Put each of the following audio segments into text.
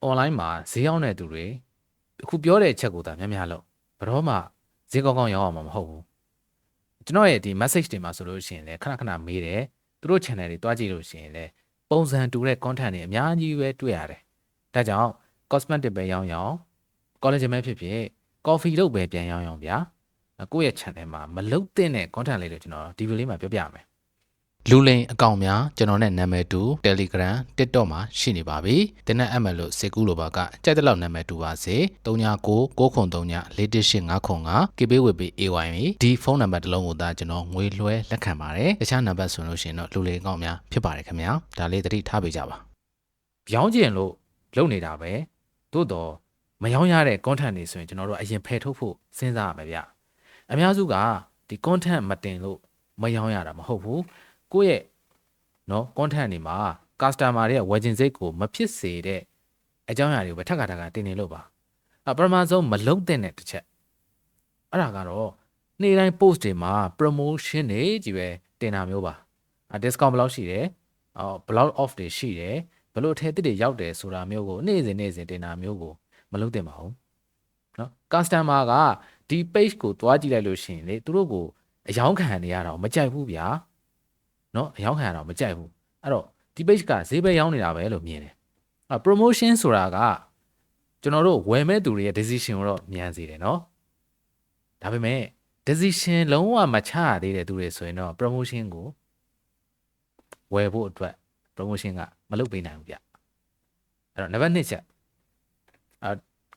online မှာဈေးရောက်တဲ့သူတွေအခုပြောတဲ့အချက်ကိုသာများများလို့ဘယ်တော့မှဈေးကောင်းကောင်းရောက်အောင်မဟုတ်ဘူးကျွန်တော်ရဲ့ဒီ message တွေမှာဆိုလို့ရှိရင်လည်းခဏခဏမေးတယ်သူတို့ channel တွေတွားကြည့်လို့ရှိရင်လည်းပုံစံတူတဲ့ content တွေအများကြီးပဲတွေ့ရတယ်ဒါကြောင့် cosmetic ပဲရောင်းရောင်း collagen ပဲဖြစ်ဖြစ် coffee လုပ်ပဲပြန်ရောင်းရောင်းဗျာကိုယ့်ရဲ့ channel မှာမလုတ်တဲ့ content လေးတွေကျွန်တော်ဒီ video လေးမှာပြောပြမယ်လူလိန်အကောင့်များကျွန်တော်နဲ့နာမည်တူ Telegram TikTok မှာရှိနေပါပြီ။တင်းနဲ့ ML လို့စေကူးလိုပါကကြိုက်တဲ့လောက်နာမည်တူပါစေ။3999394859 KB WB AY ဒီဖုန်းနံပါတ်တစ်လုံးကိုသာကျွန်တော်ငွေလွှဲလက်ခံပါတယ်။တခြားနံပါတ်ဆိုလို့ရှိရင်တော့လူလိန်အကောင့်များဖြစ်ပါတယ်ခင်ဗျာ။ဒါလေးသတိထားပေးကြပါ။ပြောင်းကျင်လို့လုပ်နေတာပဲ။သို့တော့မရောင်းရတဲ့ content တွေဆိုရင်ကျွန်တော်တို့အရင်ဖယ်ထုတ်ဖို့စဉ်းစားရမယ်ဗျ။အများစုကဒီ content မတင်လို့မရောင်းရတာမဟုတ်ဘူး။ကိုယ့်ရဲ့နော် content တွေမှာ customer တွေရဲ့ဝယ်ခြင်းစိတ်ကိုမဖြစ်စေတဲ့အကြောင်းအရာတွေကိုပဲထပ်ခါတင်နေလို့ပါပထမဆုံးမလုံးတဲ့နဲ့တစ်ချက်အဲ့ဒါကတော့နေ့တိုင်း post တွေမှာ promotion တွေကြီးပဲတင်တာမျိုးပါdiscount ဘယ်လောက်ရှိတယ်ဘယ်လောက် off တွေရှိတယ်ဘယ်လိုအထည်သစ်တွေရောက်တယ်ဆိုတာမျိုးကိုနေ့စဉ်တင်တာမျိုးကိုမလုံးတင်ပါဘူးနော် customer ကဒီ page ကိုတွားကြည့်လိုက်လို့ရှိရင်လေသူတို့ကိုအယောင်းခံနေရတာမကြိုက်ဘူးဗျာနော်အယောင်းခံရတာမကြိုက်ဘူးအဲ့တော့ဒီ page ကဈေးပဲရောင်းနေတာပဲလို့မြင်တယ်promotion ဆိုတာကကျွန်တော်တို့ဝယ်မဲ့သူတွေရဲ့ decision ကိုတော့မြန်စေတယ်နော်ဒါပေမဲ့ decision လုံးဝမချရသေးတဲ့သူတွေဆိုရင်တော့ promotion ကိုဝယ်ဖို့အတွက် promotion ကမလုပ်ပေးနိုင်ဘူးဗျအဲ့တော့ number 2ချက်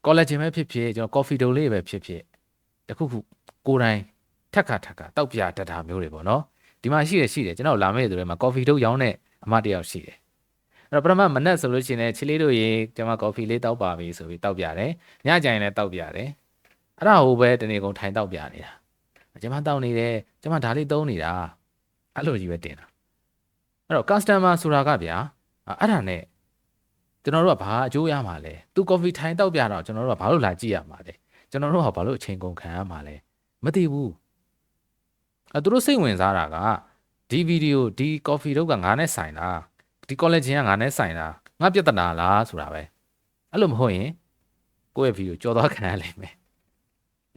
collagen ပဲဖြစ်ဖြစ်ကျွန်တော် coffee dough လေးပဲဖြစ်ဖြစ်တခုခုကိုယ်တိုင်ထက်ခါတောက်ပြတတ်တာမျိုးတွေပေါ့နော်ဒီမှာရှိတယ်ကျွန်တော်လာမဲ့သူတွေမှာ coffee တို့ရောင်းတဲ့အမတယောက်ရှိတယ်အဲ့တော့ပထမမနက်ဆိုလို့ရှိရင်ချီလေးတို့ရေကျွန်မ coffee လေးတောက်ပါပြီဆိုပြီးတောက်ပြတယ်ညကျရင်လည်းတောက်ပြတယ်အဲ့ဒါဟိုပဲတနေ့ကုန်ထိုင်တောက်ပြနေတာကျွန်မတောက်နေတယ်ကျွန်မဒါလေးသုံးနေတာအဲ့လိုကြီးပဲတင်တာအဲ့တော့ customer ဆိုတာကဗျာအဲ့ဒါနဲ့ကျွန်တော်တို့ကဘာအကျိုးရမှာလဲသူ coffee ထိုင်တောက်ပြတော့ကျွန်တော်တို့ကဘာလို့လာကြည့်ရမှာလဲကျွန်တော်တို့ကဘာလို့အချိန်ကုန်ခံရမှာလဲမသိဘူးသူတို့စိတ်ဝင်စားတာကဒီဗီဒီယိုဒီ coffee တော့ကငါနဲ့ဆိုင်တာဒီ collagen ကငါနဲ့ဆိုင်တာငါပြဿနာလားဆိုတာပဲအဲ့လိုမဟုတ်ရင်ကိုယ့်ရဲ့ဗီဒီယိုကြော်သွားခံရလိမ့်မယ်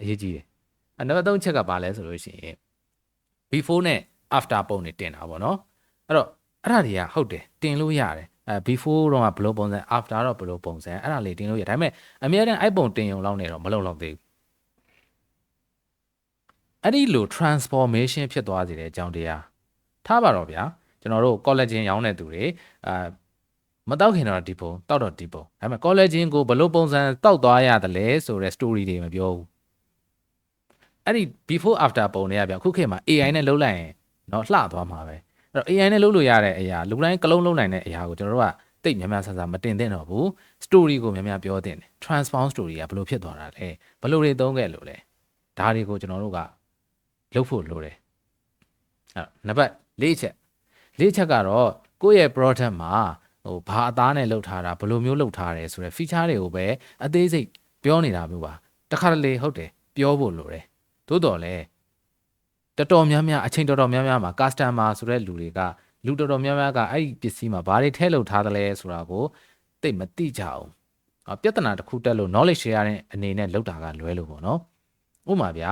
အရေးကြီးတယ်နံပါတ်3ချက်ကဘာလဲဆိုလို့ရှိရင် before နဲ့ after ပုံတွေတင်တာပေါ့နော်အဲ့တော့အဲ့ဒါတွေကဟုတ်တယ်တင်လို့ရတယ်before တော့ဘယ်လိုပုံစံ after တော့ဘယ်လိုပုံစံအဲ့ဒါလေးတင်လို့ရတယ်ဒါပေမဲ့အများအားအဲ့ပုံတင်ရုံလောက်နေတော့မလုံလောက်သေးဘူးအဲ့ဒီလို transformation ဖြစ်သွားစေတဲ့အကြောင်းတရားထားပါတော့ဗျာကျွန်တော်တို့ collagen ရောင်းတဲ့သူတွေမတောက်ခင်တော့ဒီပုံတောက်တော့ဒီပုံဒါပေမဲ့ collagen ကိုဘယ်လိုပုံစံတောက်သွားရတယ်လဲဆိုတဲ့ story တွေမပြောဘူးအဲ့ဒီ before after ပုံတွေကဗျာခုခေတ်မှာ AI နဲ့လုပ်လိုက်ရင်တော့လှသွားမှာပဲအဲ့တော့ AI နဲ့လုပ်လို့ရတဲ့အရာလူတိုင်းကလုံးလုံးနိုင်တဲ့အရာကိုကျွန်တော်တို့ကတိတ်များများဆန်းဆန်းမတင်သင့်တော့ဘူး story ကိုများများပြောသင့်တယ် transform story ကဘယ်လိုဖြစ်သွားတာလဲဘယ်လိုတွေသုံးခဲ့လို့လဲဒါတွေကိုကျွန်တော်တို့ကလုပ်ဖို့လိုတယ်အဲ့နံပါတ်၄ချက်ကတော့ကိုယ့်ရဲ့ product မှာဘာအသားနဲ့လုပ်ထားတာဘယ်လိုမျိုးလုပ်ထားတယ်ဆိုတဲ့ feature တွေကိုပဲအသေးစိတ်ပြောနေတာမျိုးပါတခါတလေဟုတ်တယ်ပြောဖို့လိုတယ်သို့တော်လည်းတော်တော်များများအချိန်တော်တော်များများမှာ customer ဆိုတဲ့လူတွေကလူတော်တော်များများကအဲ့ဒီပစ္စည်းမှာဘာတွေထည့်လုပ်ထားသလဲဆိုတာကိုသိမသိကြအောင်ပြဿနာတစ်ခုတက်လို့ knowledge share တဲ့အနေနဲ့လုပ်တာကလွဲလို့ပေါ့နော်ဥပမာဗျာ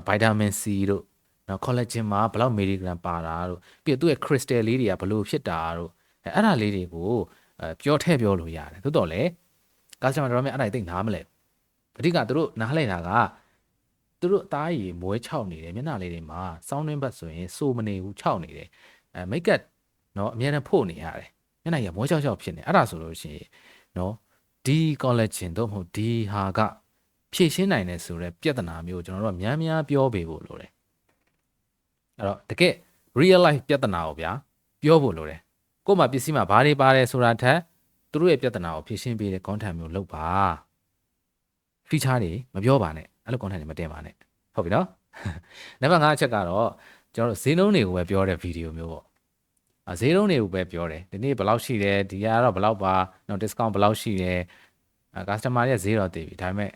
ဗိုက်တာမင် C တို့နော် collagen မှာဘယ်လောက် milligram ပါတာတို့ပြီးတော့သူ့ရဲ့ crystal လေးတွေကဘယ်လိုဖြစ်တာတို့အဲ့ဒါလေးတွေကိုပြောထည့်ပြောလို့ရတယ်သို့တော်လည်း customer တော်တော်များအဲ့ဒါသိနားမလဲအဓိကသူတို့နားလဲတာကသူတို့အသားရည်မွဲ6နေတယ်မျက်နှာလေးတွေမှာစောင်းနှင်းဘက်ဆိုရင်စိုးမနေဘူး6နေတယ်မိတ်ကပ်နော်အများနဲ့ဖို့နေရတယ်မျက်နှာရည်မွဲ6ဖြစ်နေအဲ့ဒါဆိုလို့ရှိရင်နော်ဒီ collagen တော့မဟုတ်ဒီဟာကဖြည့်ရှင်းနိုင်တယ်ဆိုတော့ပြဿနာမျိုးကျွန်တော်တို့ကများများပြောပေးဖို့လိုတယ်အဲ့တော့တကယ် real life ပြဿနာကိုဗျာပြောဖို့လိုတယ်ကို့မှာပစ္စည်းမှာဘာတွေပါတယ်ဆိုတာထက်သူတို့ရဲ့ပြဿနာကိုဖြည့်ရှင်းပေးတဲ့ content မျိုးလုပ်ပါ feature တွေမပြောပါနဲ့အဲ့လို content တွေမတင်ပါနဲ့ဟုတ်ပြီနော်နံပါတ်5အချက်ကတော့ကျွန်တော်တို့ဈေးနှုန်းတွေကိုပဲပြောတဲ့ video မျိုးပေါ့ဈေးနှုန်းတွေကိုပဲပြောတယ်ဒီနေ့ဘယ်လောက်ရှိတယ်ဒီကတော့ဘယ်လောက်ပါနော် discount ဘယ်လောက်ရှိတယ်customer ရဲ့ဈေးတော့သိပြီဒါပေမဲ့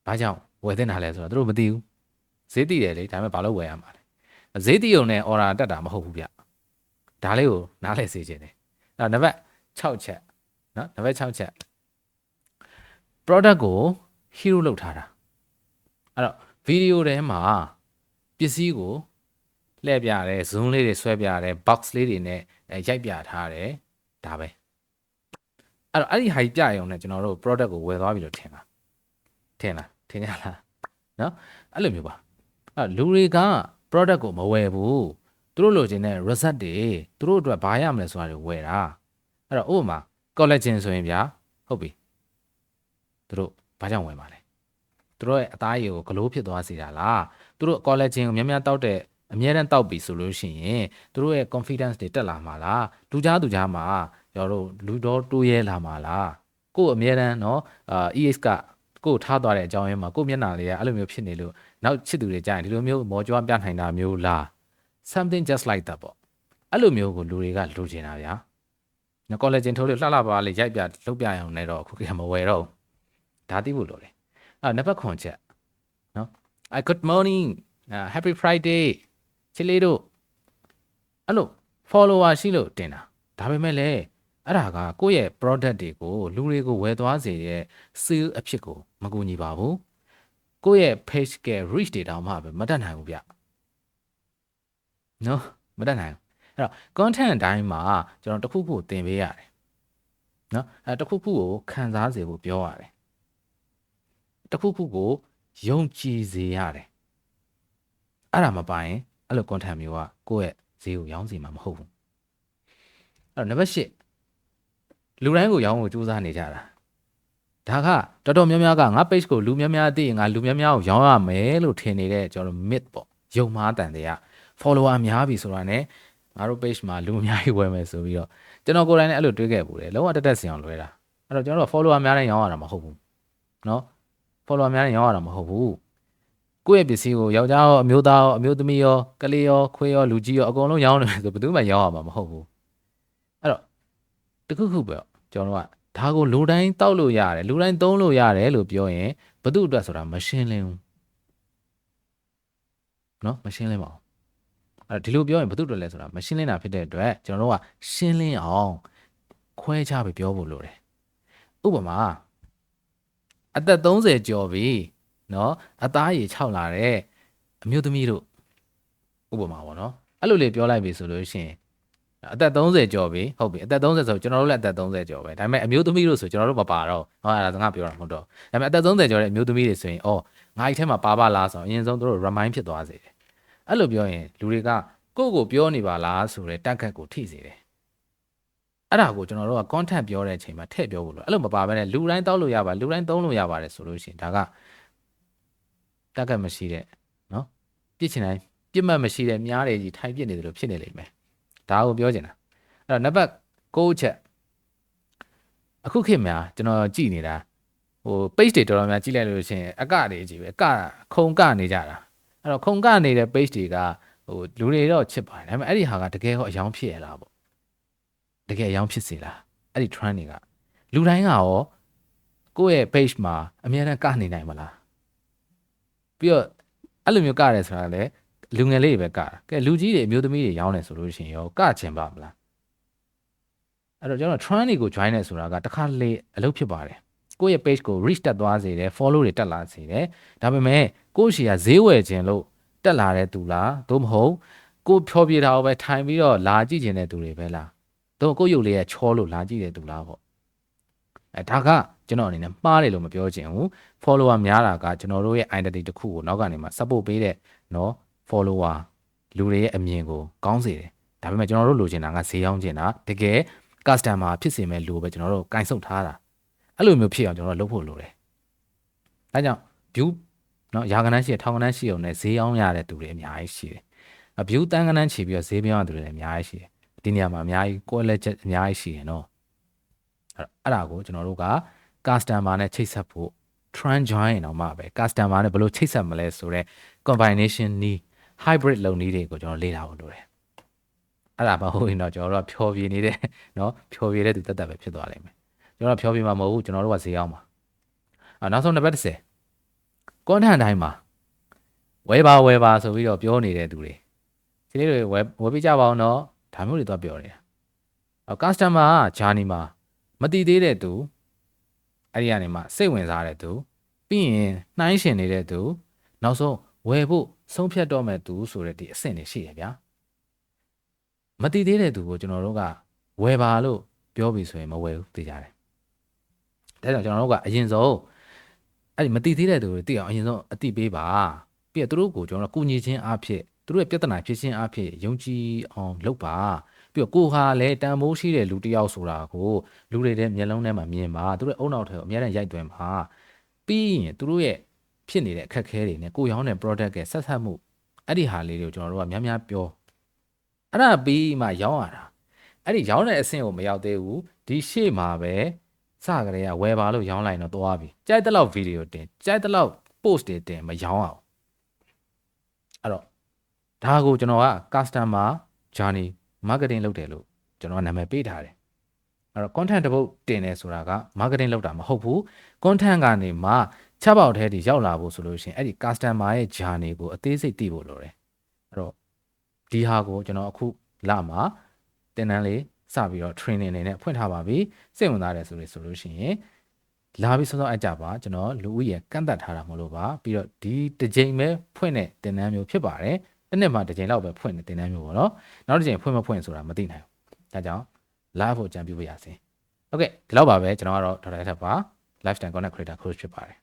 ဘာကြောင့်ဝယ်သင့်တာလဲဆိုတော့သူတို့မသိဘူးဈေးသိတယ်လေဒါပေမဲ့ဘာလို့ဝယ်ရမှာလဲဈေးသိုံနဲ့ order တက်တာမဟုတ်ဘူးဗျဒါလေးကိုနားလည်စေချင်တယ်အဲ့နံပါတ်6ချက်နော်နံပါတ်6ချက် product ကို hero လုပ်ထားတာအဲ့တော့ video ထဲမှာပစ္စည်းကိုလှည့်ပြရတယ် zoom လေးတွေဆွဲပြရတယ် box လေးတွေနဲ့ရိုက်ပြထားတယ်ဒါပဲအဲ့တော့အဲ့ဒီဟာကြီးပြရုံနဲ့ကျွန်တော်တို့ product ကိုဝယ်သွားပြီလို့ထင်လားထင်ရလားနော်အဲ့လိုမျိုးပါအဲ့လူတွေက product ကိုမဝယ်ဘူးသူတို့လိုချင်တဲ့ result တွေသူတို့အတွက်ဘာရမလဲဆိုတာတွေဝယ်တာအဲ့တော့ဥပမာ collagen ဆိုရင်ဗျာဟုတ်ပြီသူတို့ဘာကြောင့်ဝယ်မှာလဲသူတို့ရဲ့အသားရည်ကိုဂလိုးဖြစ်သွားစေတာလားသူတို့ collagen ကိုများများတောက်တဲ့အများတန်းတောက်ပြီဆိုလို့ရှိရင်သူတို့ရဲ့ confidence တွေတက်လာမှာလားလူကြားမှာကျွန်တော်တို့လူတော်တိုးရဲလာမှာလားကို့အများတန်းเนาะEX ကကို့ထားသွားတဲ့အကြောင်းရင်းမှာကို့မျက်နှာလေးကအဲ့လိုမျိုးဖြစ်နေလို့နောက်ချစ်သူတွေကြားရင်ဒီလိုမျိုးမော်ကြွားပြနိုင်တာမျိုးလား something just like that ပေါ့အဲ့လိုမျိုးကိုလူတွေကလိုချင်တာဗျာနော် collagen ထိုးလို့လှလှပါလေးရိုက်ပြလှုပ်ပြရအောင်လည်းတော့အခုကမဝယ်တော့ဒါသိဖို့လိုတယ်အဲ့နံပါတ်9ချက်နော် good morning happy friday ချစ်လေးတို့အဲ့လို follower ရှိလို့တင်တာဒါပေမဲ့လည်းအဲ့ဒါကကိုယ့်ရဲ့ product တွေကိုလူတွေကိုဝယ်သွားစေတဲ့ sale အဖြစ်ကိုမကူညီပါဘူးကိုယ့်ရဲ့ page က reach တွေတောင်မှပဲမတတ်နိုင်ဘူးဗျနော်မတတ်နိုင်ဘူးအဲ့တော့ content အတိုင်းမှာကျွန်တော်တစ်ခုခုသင်ပေးရတယ်နော်အဲ့တစ်ခုခုကိုခံစားစေဖို့ပြောရတယ်တစ်ခုခုကိုယုံကြည်စေရတယ်အဲ့ဒါမပိုင်အဲ့လို content မျိုးကကိုယ့်ရဲ့ဈေးကိုရောင်းစီမှာမဟုတ်ဘူးအဲ့တော့နံပါတ်8လူတိုင်းကိုရောင်းဖို့ကြိုးစားနေကြတာဒါကတော်တော်များများကငါ page ကိုလူများများသိရင်ငါလူများများကိုရောင်းရမယ်လို့ထင်နေတဲ့ကျွန်တော် myth ပေါ့ယုံမှားတန်တွေက follower များပြီဆိုတာ ਨੇ ငါတို့ page မှာလူအများကြီးဝယ်မယ်ဆိုပြီးတော့ကျွန်တော်ကိုယ်တိုင်လည်းအဲ့လိုတွေးခဲ့ပူတယ်လုံးဝတက်စင်အောင်လွဲတာအဲ့တော့ကျွန်တော်တို့ follower များတိုင်းရောင်းရတာမဟုတ်ဘူးเนาะ follower များတိုင်းရောင်းရတာမဟုတ်ဘူးကိုယ့်ရဲ့ပစ္စည်းကိုယောက်ျားရောအမျိုးသားရောအမျိုးသမီးရောကလေးရောခွေးရောလူကြီးရောအကုန်လုံးရောင်းနေတယ်ဆိုဘယ်သူမှရောင်းရမှာမဟုတ်ဘူးအဲ့တော့တခုခုပဲကျွန်တော်တို့ကဒါကိုလူတိုင်းတောက်လို့ရတယ်လူတိုင်းသုံးလို့ရတယ်လို့ပြောရင်ဘယ်သူအတွက်ဆိုတာမရှင်းလင်းဘူးเนาะမရှင်းလင်းပါဘူးအဲ့ဒီလိုပြောရင်ဘယ်သူအတွက်လဲဆိုတာမရှင်းလင်းတာဖြစ်တဲ့အတွက်ကျွန်တော်တို့ကရှင်းလင်းအောင်ခွဲခြားပြီးပြောဖို့လိုတယ်ဥပမာအသက်30ကျော်ပြီเนาะအသားရည်ခြောက်လာတဲ့အမျိုးသမီးတို့ဥပမာပေါ့เนาะအဲ့လိုလေးပြောလိုက်ပြီဆိုလို့ရှိရင်အသက်30ကျော်ပြီဟုတ်ပြီအသက်30ဆိုကျွန်တော်တို့လည်းအသက်30ကျော်ပဲဒါပေမဲ့အမျိုးသမီးတို့ဆိုကျွန်တော်တို့မပါတော့ဟောအဲ့ဒါငါပြောတာမဟုတ်တော့ဒါပေမဲ့အသက်30ကျော်တဲ့အမျိုးသမီးတွေဆိုရင်အော်ငါ့အိတ်ထဲမှာပါလားဆိုတော့အရင်ဆုံးတို့ remind ဖြစ်သွားစေတယ်အဲ့လိုပြောရင်လူတွေကကိုယ့်ကိုပြောနေပါလားဆိုတဲ့တက်ခတ်ကိုထိစေတယ်အဲ့ဒါကိုကျွန်တော်တို့က content ပြောတဲ့အချိန်မှာထည့်ပြောဖို့လို့အဲ့လိုမပါဘဲနဲ့လူတိုင်းတောက်လို့ရပါလူတိုင်းသုံးလို့ရပါတယ်ဆိုလို့ရှိရင်ဒါကတက်ခတ်မရှိတဲ့နော်ပြစ်ချင်တိုင်းပြစ်မှတ်မရှိတဲ့များတယ်ကြီးထိုင်ပြစ်နေတယ်လို့ဖြစ်နေလိမ့်မယ်ဒါကိုပြောချင်တာအဲ့တော့နံပါတ်9ချက်အခုခေတ်မှာကျွန်တော်ကြည့်နေတာဟို page တွေတော်တော်များကြည့်လိုက်လို့ရှိရင်အကတွေကြီးပဲခုံကနေကြတာအဲ့တော့ခုံကနေနေတဲ့ page တွေကဟိုလူတွေတော့ချစ်ပါတယ်ဒါပေမဲ့အဲ့ဒီဟာကတကယ်ဟောအယောင်ဖြစ်ရလားပေါ့တကယ်အယောင်ဖြစ်စေလားအဲ့ဒီ trend တွေကလူတိုင်းကရောကိုယ့်ရဲ့ page မှာအများနဲ့ကနေနိုင်မလားပြီးတော့အဲ့လိုမျိုးကရတယ်ဆိုတာလည်းလူငယ်လေးတွေပဲကတာကဲလူကြီးတွေအမျိုးသမီးတွေရောင်းနေဆိုလို့ရှိရင်ရောကချင်ပါမလားအဲ့တော့ကျွန်တော် trend တွေကို join နေဆိုတာကတစ်ခါလေအလုပ်ဖြစ်ပါတယ်ကိုယ့်ရဲ့ page ကို reach တက်သွားစေတယ် follow တွေတက်လာစေတယ်ဒါပေမဲ့ကိုယ့်ရှီကဈေးဝယ်ခြင်းလို့တက်လာတဲ့သူလားသို့မဟုတ်ကိုဖြောပြတာကိုပဲထိုင်ပြီးတော့လာကြည့်ခြင်းတဲ့သူတွေပဲလားသို့ကိုယ့်ရုပ်လေးရဲ့ချောလို့လာကြည့်တဲ့သူလားပေါ့အဲဒါကကျွန်တော်အနေနဲ့မှားတယ်လို့မပြောချင်ဘူး follower များတာကကျွန်တော်တို့ရဲ့ identity တစ်ခုကိုနောက်ကနေမှ support ပေးတဲ့နော် follower လူတွေရဲ့အမြင်ကိုကောင်းစေတယ်ဒါပေမဲ့ကျွန်တော်တို့လိုချင်တာကဈေးရောက်ချင်တာတကယ် customer ဖြစ်စေမဲ့လူပဲကျွန်တော်တို့ကင်ဆုပ်ထားတာအဲ့လိုမျိုးဖြစ်အောင်ကျွန်တော်တို့လုပ်ဖို့လိုတယ်အဲကြောင့် view နော်ရာခဏန်းရှိထောင်ခဏန်းရှိအောင်နဲ့ဈေးရောက်ရတဲ့သူတွေအများကြီးရှိတယ် view တန်းခဏန်းချီပြီးတော့ဈေးပြောင်းရတဲ့သူတွေလည်းအများကြီးရှိတယ်ဒီနေရာမှာအများကြီး quality အများကြီးရှိတယ်နော်အဲ့ဒါကိုကျွန်တော်တို့က customer နဲ့ချိတ်ဆက်ဖို့ trend join အောင်မှာပဲ customer နဲ့ဘယ်လိုချိတ်ဆက်မလဲဆိုတော့ combination need hybrid လုပ်နည်းတွေကိုကျွန်တော်လေ့လာဖို့လိုတယ်အဲ့ဒါမဟုတ်ရင်တော့ကျွန်တော်တို့ကဖြောပြနေတဲ့နော်ဖြောပြတဲ့သူတက်တက်ပဲဖြစ်သွားလိမ့်မယ်ကျွန်တော်ဖြောပြမှာမဟုတ်ဘူးကျွန်တော်တို့ကဈေးအောင်ပါနောက်ဆုံးနံပါတ်10 content တိုင်းမှာဝယ်ပါဆိုပြီးတော့ပြောနေတဲ့သူတွေဒီနေ့တွေဝယ်ပြကြပါအောင်နော်ဒါမျိုးတွေတော့ပြောနေတာcustomer က journey မှာမတည်သေးတဲ့သူ အဲ့ဒီကနေမှစိတ်ဝင်စားတဲ့သူပြီးရင်နှိုင်းရှင်နေတဲ့သူနောက်ဆုံးဝယ်ဖို့ဆုံးဖြတ်တော့မဲ့သူဆိုတဲ့ဒီအဆင့်တွေရှိတယ်ဗျာမတည်သေးတဲ့သူကိုကျွန်တော်တို့ကဝယ်ပါလို့ပြောပြီးဆိုရင်မဝယ်ဘူးသိကြတယ်ဒါကြောင့်ကျွန်တော်တို့ကအရင်ဆုံးအဲ့ဒီမတည်သေးတဲ့သူတွေသိအောင်အရင်ဆုံးအတိပေးပါပြီးတော့သူတို့ကိုကျွန်တော်တို့ကုညီချင်းအဖြစ်သူတို့ရဲ့ပြဿနာဖြစ်ချင်းအဖြစ်ယုံကြည်အောင်လုပ်ပါပြီးတော့ကိုဟာလည်းတန်ဖိုးရှိတဲ့လူတစ်ယောက်ဆိုတာကိုလူတွေတဲ့မျက်လုံးထဲမှာမြင်ပါသူတို့အုံနောက်ထဲကိုအများနဲ့ရိုက်သွင်းပါပြီးရင်သူတို့ရဲ့ဖြစ်နေတဲ့အခက်အခဲတွေနဲ့ကိုရောင်းတဲ့ product ရဲ့ဆက်ဆက်မှုအဲ့ဒီဟာလေးတွေကိုကျွန်တော်တို့ကများများပြောအဲ့ဒါပြီးမှရောင်းရတာအဲ့ဒီရောင်းတဲ့အဆင့်ကိုမရောက်သေးဘူးဒီရှေ့မှာပဲစကြတဲ့ကဝယ်ပါလို့ရောင်းလိုက်တော့သွားပြီကြိုက်တဲ့လောက်ဗီဒီယိုတင်ကြိုက်တဲ့လောက် post တွေတင်မရောင်းအောင်အဲ့တော့ဒါကိုကျွန်တော်က customer journey marketing လုပ်တယ်လို့ကျွန်တော်နာမည်ပေးထားတယ်အဲ့တော့ content တစ်ပုဒ်တင်တယ်ဆိုတာက marketing လုပ်တာမဟုတ်ဘူး content ကနေမှချက်ပေါက်ထဲဒီရောက်လာဖို့ဆိုလို့ရှိရင်အဲ့ဒီ customer ရဲ့ journey ကိုအသေးစိတ်သိဖို့လိုတယ်အဲ့တော့ဒီဟာကိုကျွန်တော်အခုလမှာတင်တန်းလေးစပြီးတော့ training နေနဲ့ဖွင့်ထားပါပြီစိတ်ဝင်စားတယ်ဆိုလို့ရှိရင်လာပြီးစောစောအကြပါကျွန်တော်လူဦးရေကန့်သက်ထားတာမလို့ပါပြီးတော့ဒီတစ်ချိန်ပဲဖွင့်တဲ့တင်တန်းမျိုးဖြစ်ပါတယ်တစ်နှစ်မှတစ်ချိန်လောက်ပဲဖွင့်တဲ့တင်တန်းမျိုးပေါ့နော်နောက်တစ်ချိန်ဖွင့်မဖွင့်ဆိုတာမသိနိုင်ဘူးဒါကြောင့် live ဖို့အကြံပြုပါရစေโอเคဒီလောက်ပါပဲကျွန်တော်ကတော့ဒေါက်တာထက်ပါ lifestyle content creator coach ဖြစ်ပါတယ်